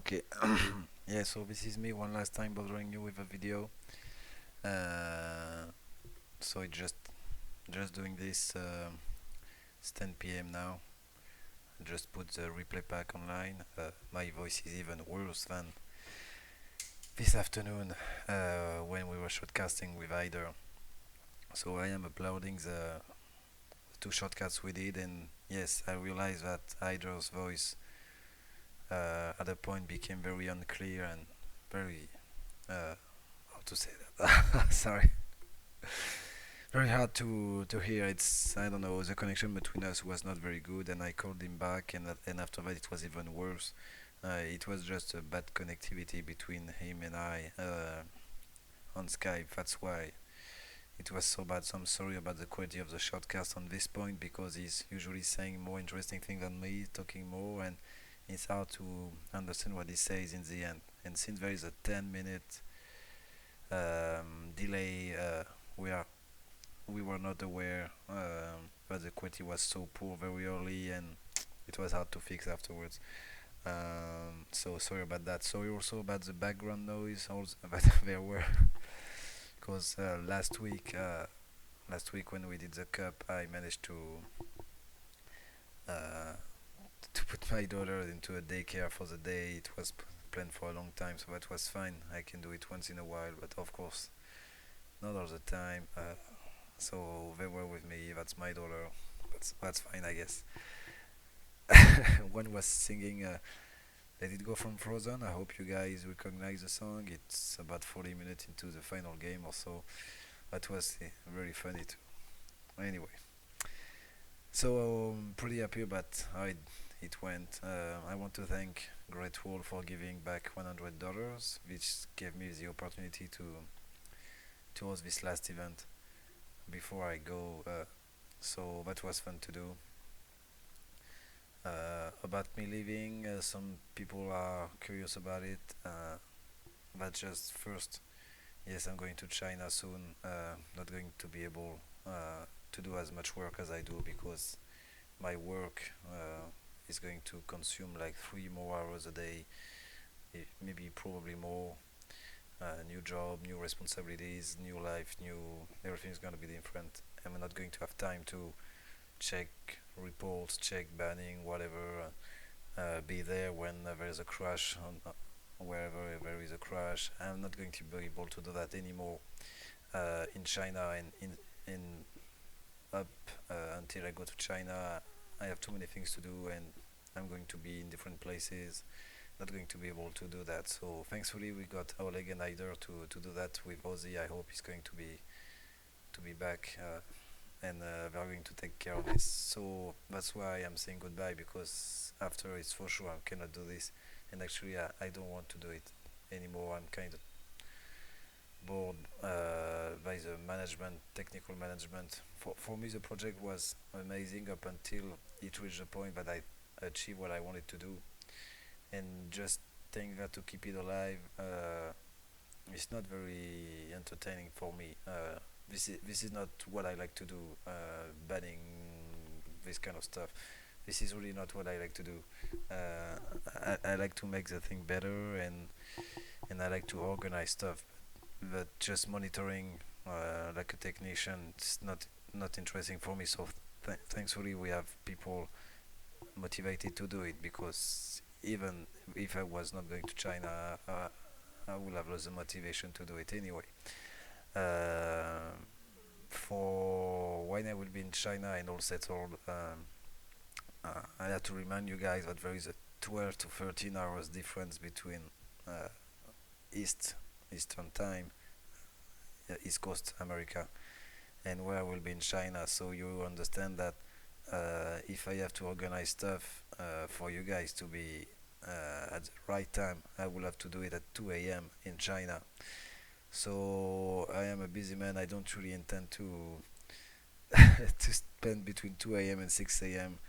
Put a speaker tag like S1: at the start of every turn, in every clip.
S1: Okay, yeah, so this is me one last time bothering you with a video. Uh, so it just doing this. It's 10 p.m. now. I just put the replay pack online. My voice is even worse than this afternoon when we were shortcasting with Ider. So I am uploading the two shortcuts we did, and yes, I realized that Ider's voice at a point became very unclear and very how to say that? Sorry, very hard to hear. It's I don't know. The connection between us was not very good, and I called him back, and after that it was even worse. It was just a bad connectivity between him and I on Skype. That's why it was so bad. So I'm sorry about the quality of the shortcast on this point because he's usually saying more interesting things than me, talking more, and it's hard to understand what he says in the end. And since there is a 10-minute delay, we were not aware that the quality was so poor very early, and it was hard to fix afterwards. So sorry about that. Sorry also about the background noise also that there were, because last week when we did the cup, I managed uh, to put my daughter into a daycare for the day. It was planned for a long time, so that was fine. I can do it once in a while, but of course not all the time. So they were with me. That's my daughter. That's fine, I guess. One was singing Let It Go from Frozen. I hope you guys recognize the song. It's about 40 minutes into the final game or so. That was very funny too. Anyway, so pretty happy about how it went. I want to thank Great Wall for giving back $100, which gave me the opportunity to host this last event before I go. So that was fun to do. About me leaving, some people are curious about it. But just first, yes, I'm going to China soon. Not going to be able to do as much work as I do because my work is going to consume like 3 more hours a day, maybe probably more. New job, new responsibilities, new life, new everything's gonna be different. I'm not going to have time to check reports, check banning, whatever. Be there when there is a crash on wherever there is a crash. I'm not going to be able to do that anymore in China and in up until I go to China. I have too many things to do and I'm going to be in different places. Not going to be able to do that. So thankfully we got Oleg and Aider to do that with Ozzy. I hope he's going to be back and they're going to take care of this. So that's why I'm saying goodbye because after it's for sure I cannot do this. And actually I don't want to do it anymore. I'm kind of bored by the management, technical management. For me, the project was amazing up until it reached the point that I achieved what I wanted to do, and just think that to keep it alive, it's not very entertaining for me. This is not what I like to do. Banning this kind of stuff. This is really not what I like to do. I like to make the thing better, and I like to organize stuff, but just monitoring like a technician, it's not interesting for me. So thankfully we have people motivated to do it because even if I was not going to China, I would have lost the motivation to do it anyway. Uh, for when I will be in China and all settled, I have to remind you guys that there is a 12 to 13 hours difference between uh, Eastern time, East Coast America, and where I will be in China. So you understand that if I have to organize stuff for you guys to be at the right time, I will have to do it at 2 a.m. in China. So I am a busy man. I don't really intend to to spend between 2 a.m. and 6 a.m.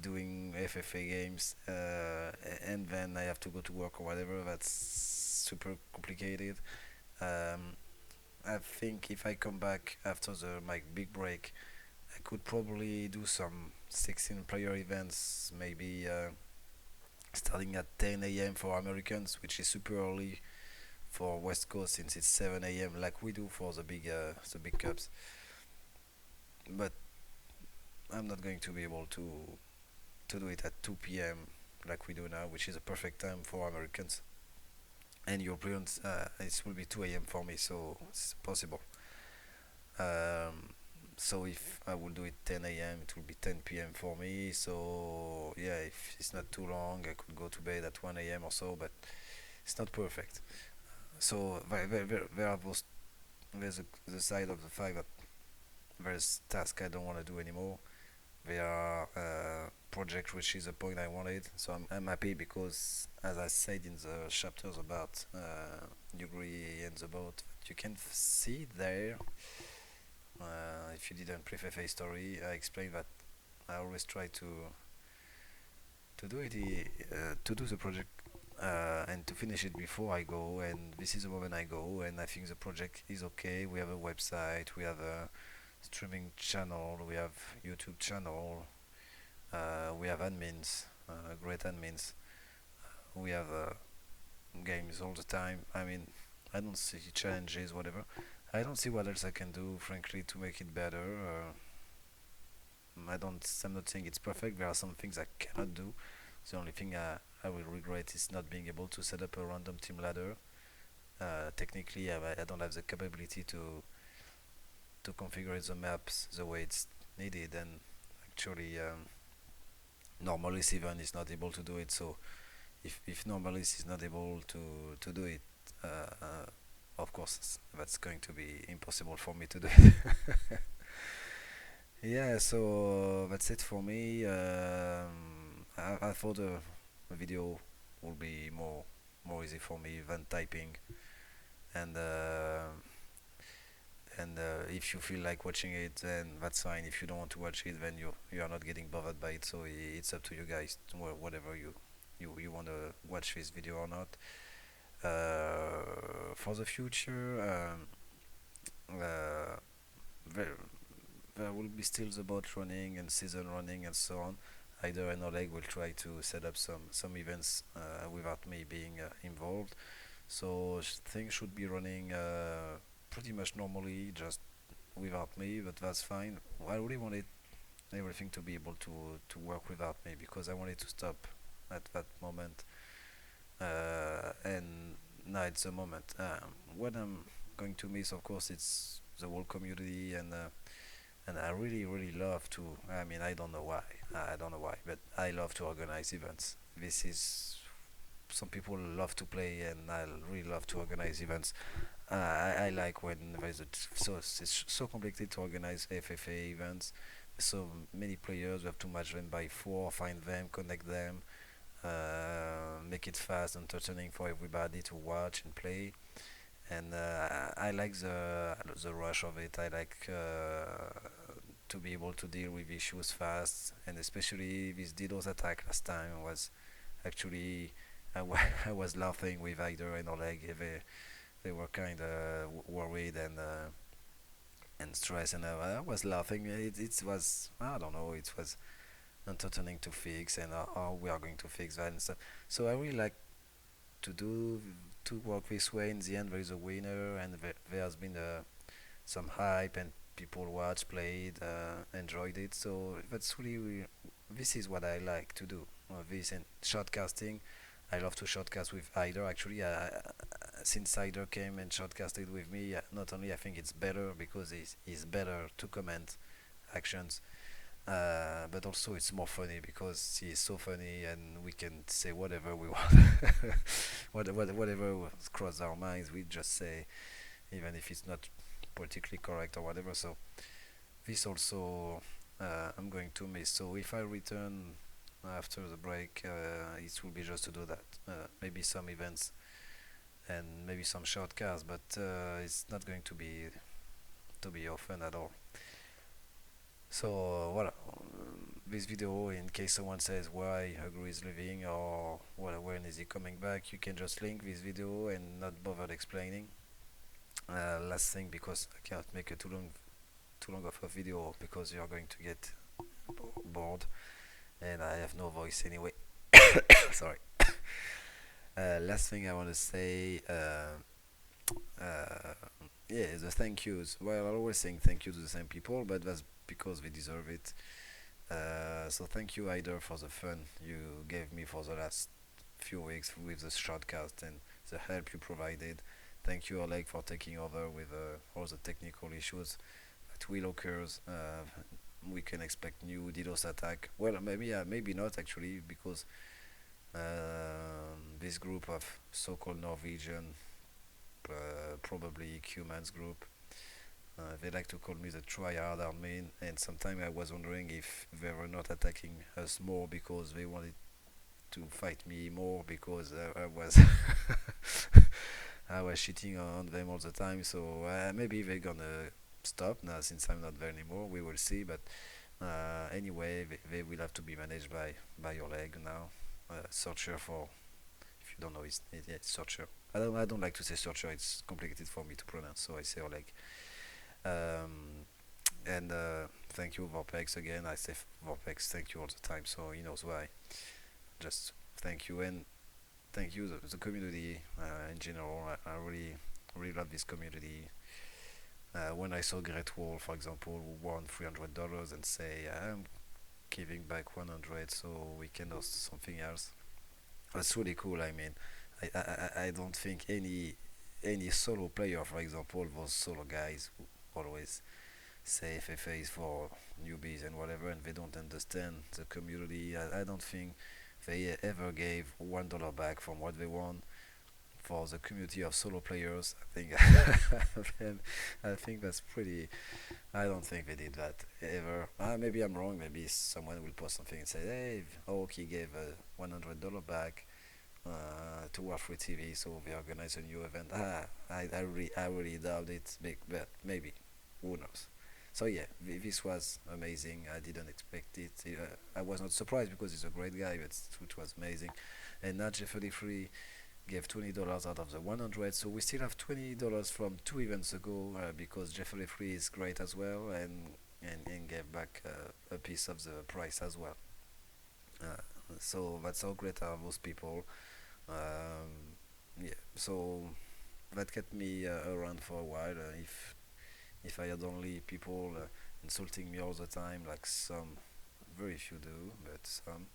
S1: Doing FFA games, and then I have to go to work or whatever. That's super complicated. Um, I think if I come back after my big break, I could probably do some 16 player events, maybe starting at 10 a.m. for Americans, which is super early for West Coast since it's 7 a.m. like we do for the big cups. But I'm not going to be able to do it at 2 p.m. like we do now, which is a perfect time for Americans. And Europeans, it will be 2 a.m. for me, so it's possible. Um, so if I will do it 10 a.m., it will be 10 p.m. for me. So yeah, if it's not too long, I could go to bed at 1 a.m. or so, but it's not perfect. So there are those, there's the side of the fact that there's tasks I don't want to do anymore. There are projects which is the point I wanted. So I'm happy because, as I said in the chapters about Ugri and the boat, you can see there. If you didn't play FFA story, I explained that I always try to do it, to do the project and to finish it before I go. And this is the moment I go, and I think the project is okay. We have a website, we have a streaming channel, we have YouTube channel, we have admins, great admins. We have games all the time. I mean, I don't see challenges, whatever. I don't see what else I can do, frankly, to make it better. I don't. I'm not saying it's perfect. There are some things I cannot do. The only thing I will regret is not being able to set up a random team ladder. Technically, I don't have the capability to configure the maps the way it's needed, and actually, Normalis even is not able to do it. So if Normalis is not able to do it, of course that's going to be impossible for me to do it. Yeah, so that's it for me. I thought a video would be more easy for me than typing, and if you feel like watching it, then that's fine. If you don't want to watch it, then you are not getting bothered by it. So it's up to you guys, whatever you want to watch this video or not. For the future, there, there will be still the boat running and season running and so on. Either and Oleg will try to set up some events without me being involved. So things should be running pretty much normally, just without me. But that's fine. I really wanted everything to be able to work without me because I wanted to stop at that moment. And now it's the moment. What I'm going to miss, of course, it's the whole community and I really love to. I mean, I don't know why. I don't know why, but I love to organize events. This is some people love to play, and I really love to organize events. I like when there's so it's so complicated to organize FFA events. So many players, we have to match them by four, find them, connect them, make it fast, entertaining for everybody to watch and play. And I like the rush of it. I like to be able to deal with issues fast, and especially this DDoS attack last time was actually I was laughing with Aider and Oleg. They were kind of worried and stressed, and I was laughing. It was I don't know. It was entertaining to fix, and how we are going to fix that and stuff. So I really like to do to work this way. In the end, there is a winner, and there has been some hype, and people watched, played, enjoyed it. So that's really this is what I like to do. This and shotcasting. I love to shotcast with Hyder. Actually, since Hyder came and shotcasted with me, not only I think it's better because he's better to comment actions, but also it's more funny because he is so funny and we can say whatever we want. Whatever cross our minds, we just say, even if it's not politically correct or whatever. So this also I'm going to miss. So if I return after the break, it will be just to do that. Maybe some events and maybe some shortcuts, but it's not going to be often at all. So voilà. This video, in case someone says why Ugri is leaving or when is he coming back, you can just link this video and not bother explaining. Last thing, because I cannot make a too long of a video because you are going to get bored, and I have no voice anyway. Sorry. Last thing I want to say, uh, yeah, the thank yous. Well, I always saying thank you to the same people, but that's because they deserve it. So thank you, Aider, for the fun you gave me for the last few weeks with the shortcast and the help you provided. Thank you, Oleg, for taking over with all the technical issues that will occur. We can expect new DDoS attack. Well, maybe not actually, because this group of so-called Norwegian, probably humans group, they like to call me the tryhard army, and sometimes I was wondering if they were not attacking us more because they wanted to fight me more because I was I was cheating on them all the time. So maybe they're gonna stop now since I'm not there anymore. We will see. But anyway, they will have to be managed by your leg now. Searcher for if you don't know it's searcher. I don't like to say searcher. It's complicated for me to pronounce, so I say Oleg. Um, and thank you Vorpex again. I say Vorpex thank you all the time, so he knows why. Just thank you and thank you the community in general. I really love this community. When I saw Great Wall, for example, who won $300 and say I'm giving back 100 so we can host something else. That's really cool. I mean, I don't think any solo player, for example, those solo guys who always say FFA is for newbies and whatever, and they don't understand the community. I don't think they ever gave $1 back from what they won for the community of solo players. I think I think that's pretty. I don't think they did that ever. Maybe I'm wrong. Maybe someone will post something and say, "Hey, Aoki gave $100 back to Warfree TV, so they organize a new event." I really doubt it, but maybe. Who knows? So yeah, this was amazing. I didn't expect it. I was not surprised because he's a great guy, but it was amazing. And now Jeff33 gave $20 out of the 100, so we still have $20 from 2 events ago because Jeff33 is great as well, and gave back a piece of the price as well. Uh, so that's how great are those people. Yeah, so that kept me around for a while. If I had only people insulting me all the time, like some, very few do, but some,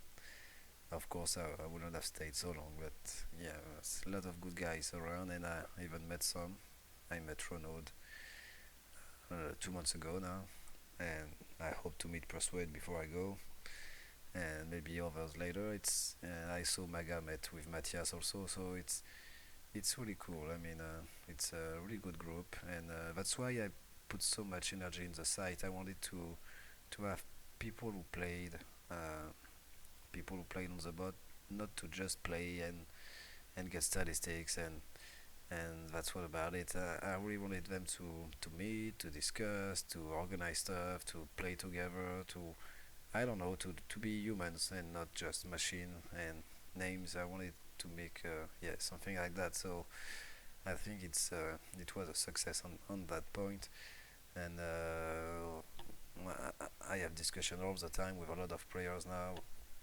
S1: of course, I wouldn't have stayed so long. But yeah, there's a lot of good guys around, and I even met some. I met Ronald 2 months ago now, and I hope to meet Persuade before I go, and maybe others later. I saw Maga met with Matthias also, so it's really cool. I mean, it's a really good group, and that's why I put so much energy in the site. I wanted to have people who played, uh, people who played on the bot, not to just play and get statistics and that's what about it. I really wanted them to meet, to discuss, to organize stuff, to play together, to I don't know, to be humans and not just machine and names. I wanted to make yeah something like that. So I think it was a success on that point, and I have discussion all the time with a lot of players now,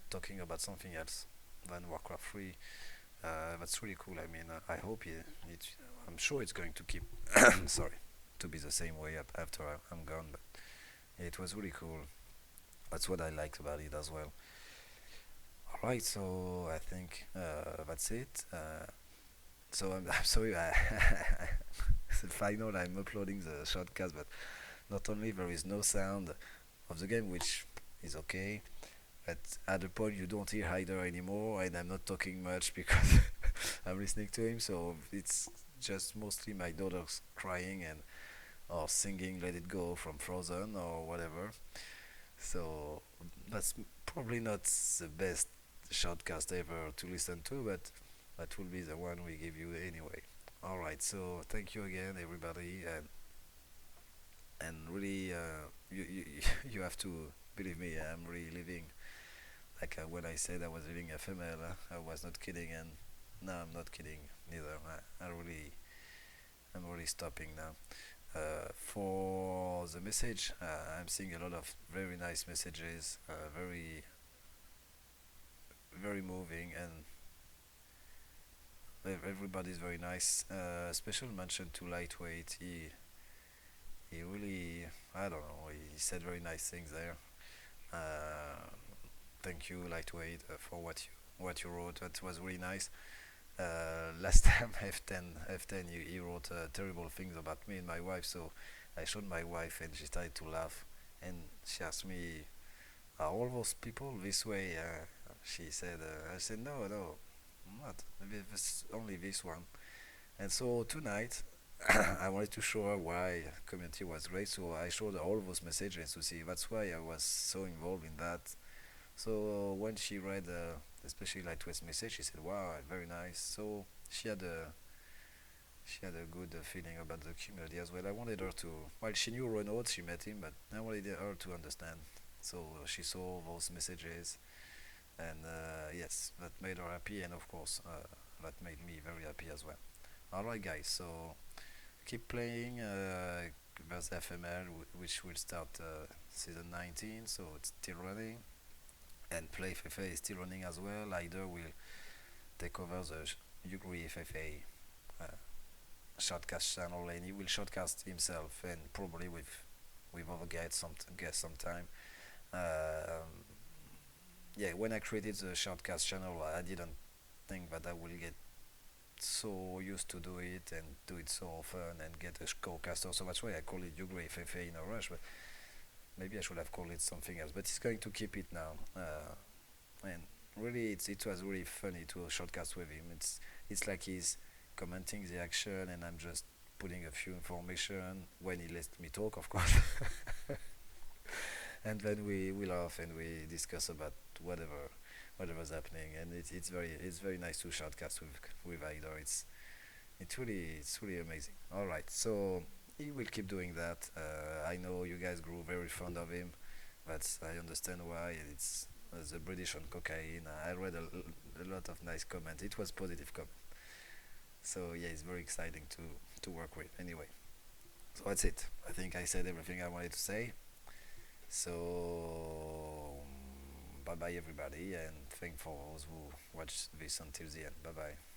S1: talking about something else than Warcraft 3. That's really cool. I mean, I hope I'm sure it's going to keep. Sorry, to be the same way after I'm gone. But it was really cool. That's what I liked about it as well. All right, so I think that's it. So I'm sorry. The final. I'm uploading the shortcast, but not only there is no sound of the game, which is okay, but at the point you don't hear Hyder anymore, and I'm not talking much because I'm listening to him. So it's just mostly my daughters crying and or singing "Let It Go" from Frozen or whatever. So that's probably not the best shortcast ever to listen to, but that will be the one we give you anyway. All right, so thank you again, everybody, and really, you have to believe me. I'm really living like when I said I was living FML. I was not kidding, and now I'm not kidding neither. I'm really stopping now. For the message, I'm seeing a lot of very nice messages, very very moving, and everybody's very nice. Special mention to Lightweight. He really, I don't know, he said very nice things there. Uh, Thank you, Lightweight, for what you wrote. That was really nice. Last time F10, he wrote terrible things about me and my wife. So I showed my wife, and she started to laugh. And she asked me, "Are all those people this way?" She said, "I said no, no, not. This, only this one." And so tonight, I wanted to show her why community was great. So I showed her all those messages to see. That's why I was so involved in that. So when she read, especially Lightweight's message, she said, "Wow, very nice." So she had a good feeling about the community as well. I wanted her to, well, she knew Renaud, she met him, but I wanted her to understand. So she saw those messages, and yes, that made her happy, and of course, that made me very happy as well. All right, guys. So keep playing. There's FML, which will start season 19, so it's still running, and Play FFA is still running as well. Either will take over the Ugri FFA shortcast channel, and he will shortcast himself, and probably with other guests sometime. Um, yeah, when I created the shortcast channel, I didn't think that I will get so used to do it and do it so often and get a scorecaster. So that's why I call it Ugri FFA in a rush. But maybe I should have called it something else. But he's going to keep it now. And really, it was really funny to shortcast with him. It's like he's commenting the action, and I'm just putting a few information when he lets me talk, of course. And then we laugh and we discuss about whatever's happening, and it's very nice to shortcast with Aider. It's really amazing. All right, so he will keep doing that. I know you guys grew very fond of him. That's I understand why. It's the British on cocaine. I read a lot of nice comments. It was positive comments. So yeah, it's very exciting to work with. Anyway, so that's it. I think I said everything I wanted to say. So bye bye everybody, and thank for those who watched this until the end. Bye bye.